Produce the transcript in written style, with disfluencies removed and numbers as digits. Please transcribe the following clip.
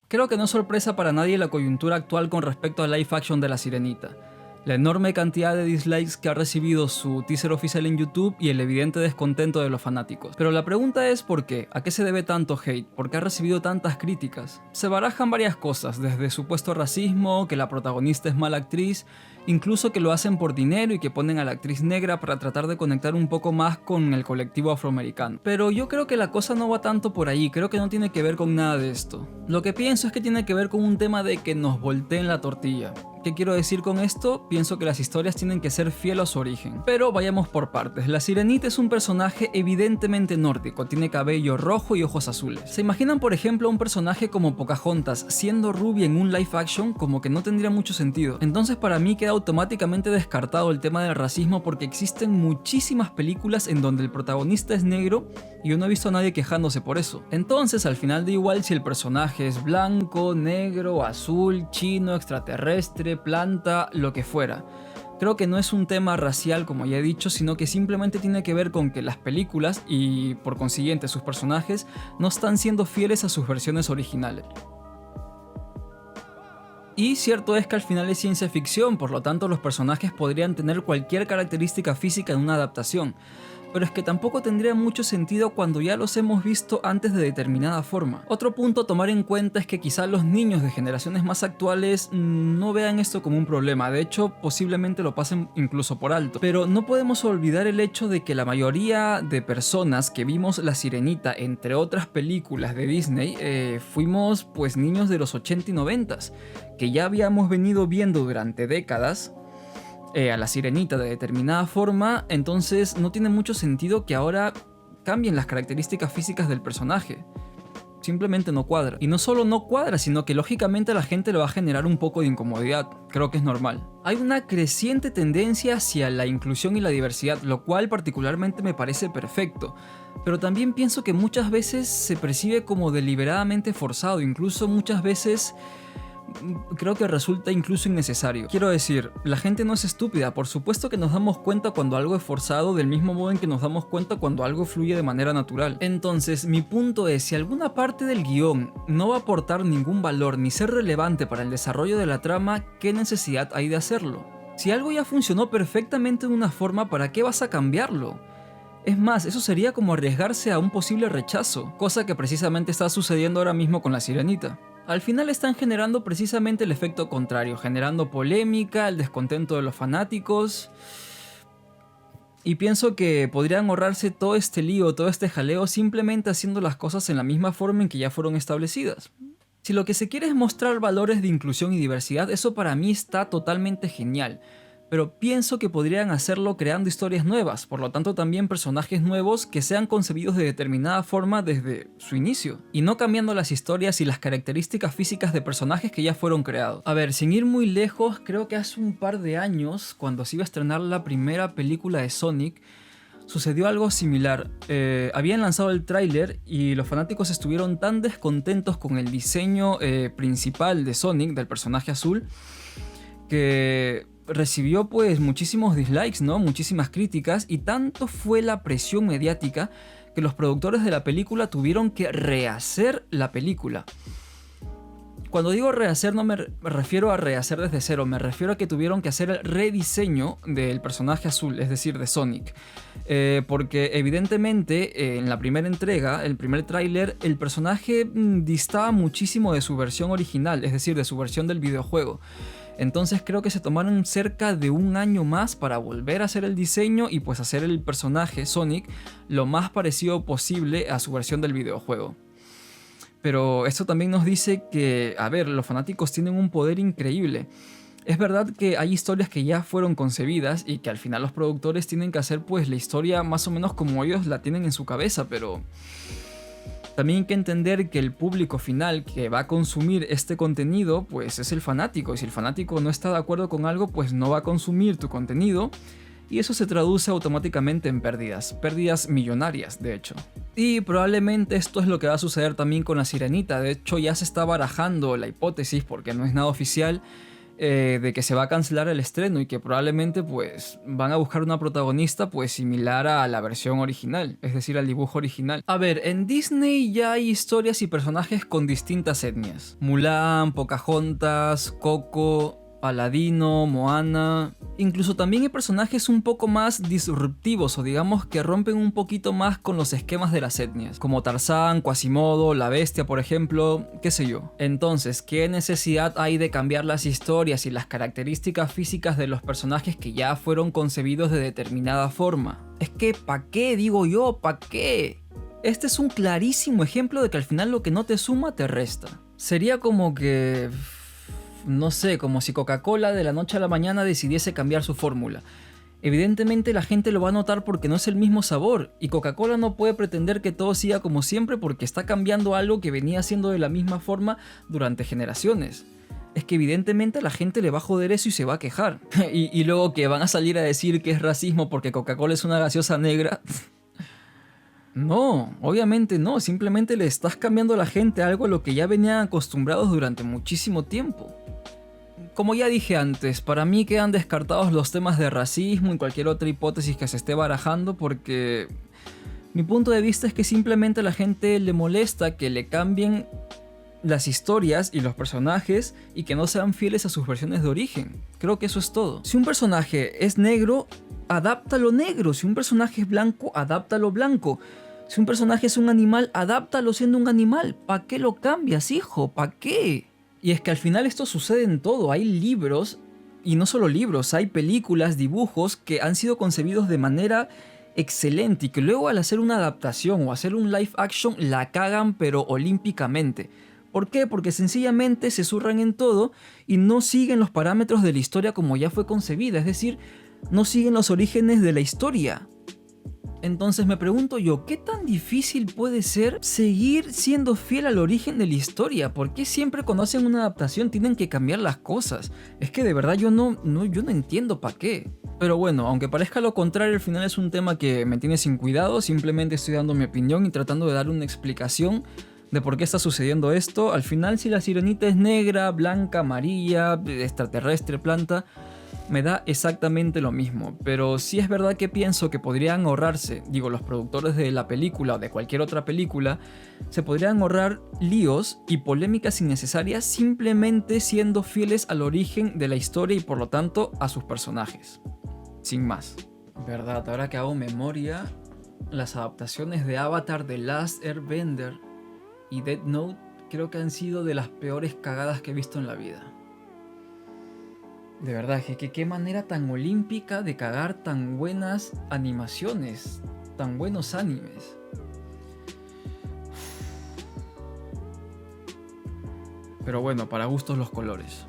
Creo que no es sorpresa para nadie la coyuntura actual con respecto al live action de La Sirenita. La enorme cantidad de dislikes que ha recibido su teaser oficial en YouTube y el evidente descontento de los fanáticos. Pero la pregunta es ¿por qué? ¿A qué se debe tanto hate? ¿Por qué ha recibido tantas críticas? Se barajan varias cosas, desde supuesto racismo, que la protagonista es mala actriz, incluso que lo hacen por dinero y que ponen a la actriz negra para tratar de conectar un poco más con el colectivo afroamericano. Pero yo creo que la cosa no va tanto por ahí, creo que no tiene que ver con nada de esto. Lo que pienso es que tiene que ver con un tema de que nos volteen la tortilla. ¿Qué quiero decir con esto? Pienso que las historias tienen que ser fieles a su origen. Pero vayamos por partes. La Sirenita es un personaje evidentemente nórdico, tiene cabello rojo y ojos azules. ¿Se imaginan por ejemplo un personaje como Pocahontas siendo rubia en un live action? Como que no tendría mucho sentido. Entonces para mí queda automáticamente descartado el tema del racismo porque existen muchísimas películas en donde el protagonista es negro y yo no he visto a nadie quejándose por eso. Entonces al final da igual si el personaje es blanco, negro, azul, chino, extraterrestre, planta, lo que fuera. Creo que no es un tema racial como ya he dicho, sino que simplemente tiene que ver con que las películas y por consiguiente sus personajes no están siendo fieles a sus versiones originales. Y cierto es que al final es ciencia ficción, por lo tanto los personajes podrían tener cualquier característica física en una adaptación. Pero es que tampoco tendría mucho sentido cuando ya los hemos visto antes de determinada forma. Otro punto a tomar en cuenta es que quizá los niños de generaciones más actuales no vean esto como un problema, de hecho posiblemente lo pasen incluso por alto. Pero no podemos olvidar el hecho de que la mayoría de personas que vimos La Sirenita, entre otras películas de Disney, fuimos pues niños de los 80 y 90, que ya habíamos venido viendo durante décadas a la Sirenita de determinada forma, entonces no tiene mucho sentido que ahora cambien las características físicas del personaje. Simplemente no cuadra. Y no solo no cuadra, sino que lógicamente a la gente le va a generar un poco de incomodidad. Creo que es normal. Hay una creciente tendencia hacia la inclusión y la diversidad, lo cual particularmente me parece perfecto. Pero también pienso que muchas veces se percibe como deliberadamente forzado, incluso muchas veces creo que resulta incluso innecesario. Quiero decir, la gente no es estúpida, por supuesto que nos damos cuenta cuando algo es forzado del mismo modo en que nos damos cuenta cuando algo fluye de manera natural. Entonces, mi punto es, si alguna parte del guión no va a aportar ningún valor ni ser relevante para el desarrollo de la trama, ¿qué necesidad hay de hacerlo? Si algo ya funcionó perfectamente de una forma, ¿para qué vas a cambiarlo? Es más, eso sería como arriesgarse a un posible rechazo, cosa que precisamente está sucediendo ahora mismo con La Sirenita. Al final están generando precisamente el efecto contrario, generando polémica, el descontento de los fanáticos. Y pienso que podrían ahorrarse todo este lío, todo este jaleo simplemente haciendo las cosas en la misma forma en que ya fueron establecidas. Si lo que se quiere es mostrar valores de inclusión y diversidad, eso para mí está totalmente genial. Pero pienso que podrían hacerlo creando historias nuevas, por lo tanto también personajes nuevos que sean concebidos de determinada forma desde su inicio, y no cambiando las historias y las características físicas de personajes que ya fueron creados. A ver, sin ir muy lejos, creo que hace un par de años, cuando se iba a estrenar la primera película de Sonic, sucedió algo similar. Habían lanzado el tráiler y los fanáticos estuvieron tan descontentos con el diseño principal de Sonic, del personaje azul, que recibió pues muchísimos dislikes, ¿no? Muchísimas críticas, y tanto fue la presión mediática que los productores de la película tuvieron que rehacer la película. Cuando digo rehacer no me refiero a rehacer desde cero, me refiero a que tuvieron que hacer el rediseño del personaje azul, es decir, de Sonic. Porque evidentemente en la primera entrega, el primer tráiler, el personaje distaba muchísimo de su versión original, es decir, de su versión del videojuego. Entonces creo que se tomaron cerca de un año más para volver a hacer el diseño y pues hacer el personaje Sonic lo más parecido posible a su versión del videojuego. Pero esto también nos dice que, a ver, los fanáticos tienen un poder increíble. Es verdad que hay historias que ya fueron concebidas y que al final los productores tienen que hacer pues la historia más o menos como ellos la tienen en su cabeza, pero también hay que entender que el público final que va a consumir este contenido pues es el fanático, y si el fanático no está de acuerdo con algo pues no va a consumir tu contenido, y eso se traduce automáticamente en pérdidas millonarias de hecho. Y probablemente esto es lo que va a suceder también con La Sirenita. De hecho ya se está barajando la hipótesis, porque no es nada oficial, de que se va a cancelar el estreno y que probablemente pues van a buscar una protagonista pues similar a la versión original, es decir, al dibujo original. A ver, en Disney ya hay historias y personajes con distintas etnias. Mulan, Pocahontas, Coco, Aladino, Moana. Incluso también hay personajes un poco más disruptivos o digamos que rompen un poquito más con los esquemas de las etnias, como Tarzán, Quasimodo, La Bestia por ejemplo, qué sé yo. Entonces, ¿qué necesidad hay de cambiar las historias y las características físicas de los personajes que ya fueron concebidos de determinada forma? Es que, ¿pa' qué? Digo yo, ¿pa' qué? Este es un clarísimo ejemplo de que al final lo que no te suma te resta. Sería como que... no sé, como si Coca-Cola de la noche a la mañana decidiese cambiar su fórmula. Evidentemente la gente lo va a notar porque no es el mismo sabor, y Coca-Cola no puede pretender que todo siga como siempre porque está cambiando algo que venía siendo de la misma forma durante generaciones. Es que evidentemente a la gente le va a joder eso y se va a quejar. Y luego que van a salir a decir que es racismo porque Coca-Cola es una gaseosa negra. No, obviamente no, simplemente le estás cambiando a la gente algo a lo que ya venían acostumbrados durante muchísimo tiempo. Como ya dije antes, para mí quedan descartados los temas de racismo y cualquier otra hipótesis que se esté barajando porque mi punto de vista es que simplemente a la gente le molesta que le cambien las historias y los personajes y que no sean fieles a sus versiones de origen. Creo que eso es todo. Si un personaje es negro, adáptalo negro. Si un personaje es blanco, adáptalo blanco. Si un personaje es un animal, adáptalo siendo un animal. ¿Para qué lo cambias, hijo? ¿Para qué? Y es que al final esto sucede en todo. Hay libros, y no solo libros, hay películas, dibujos que han sido concebidos de manera excelente y que luego al hacer una adaptación o hacer un live action la cagan pero olímpicamente. ¿Por qué? Porque sencillamente se zurran en todo y no siguen los parámetros de la historia como ya fue concebida, es decir, no siguen los orígenes de la historia. Entonces me pregunto yo, ¿qué tan difícil puede ser seguir siendo fiel al origen de la historia? ¿Por qué siempre cuando hacen una adaptación tienen que cambiar las cosas? Es que de verdad yo no entiendo para qué. Pero bueno, aunque parezca lo contrario, al final es un tema que me tiene sin cuidado, simplemente estoy dando mi opinión y tratando de dar una explicación de por qué está sucediendo esto. Al final si la sirenita es negra, blanca, amarilla, extraterrestre, planta... me da exactamente lo mismo, pero sí es verdad que pienso que podrían ahorrarse, digo, los productores de la película o de cualquier otra película, se podrían ahorrar líos y polémicas innecesarias simplemente siendo fieles al origen de la historia y por lo tanto a sus personajes. Sin más. Verdad, ahora que hago memoria, las adaptaciones de Avatar, The Last Airbender y Death Note creo que han sido de las peores cagadas que he visto en la vida. De verdad, que qué manera tan olímpica de cagar tan buenas animaciones, tan buenos animes. Pero bueno, para gustos los colores.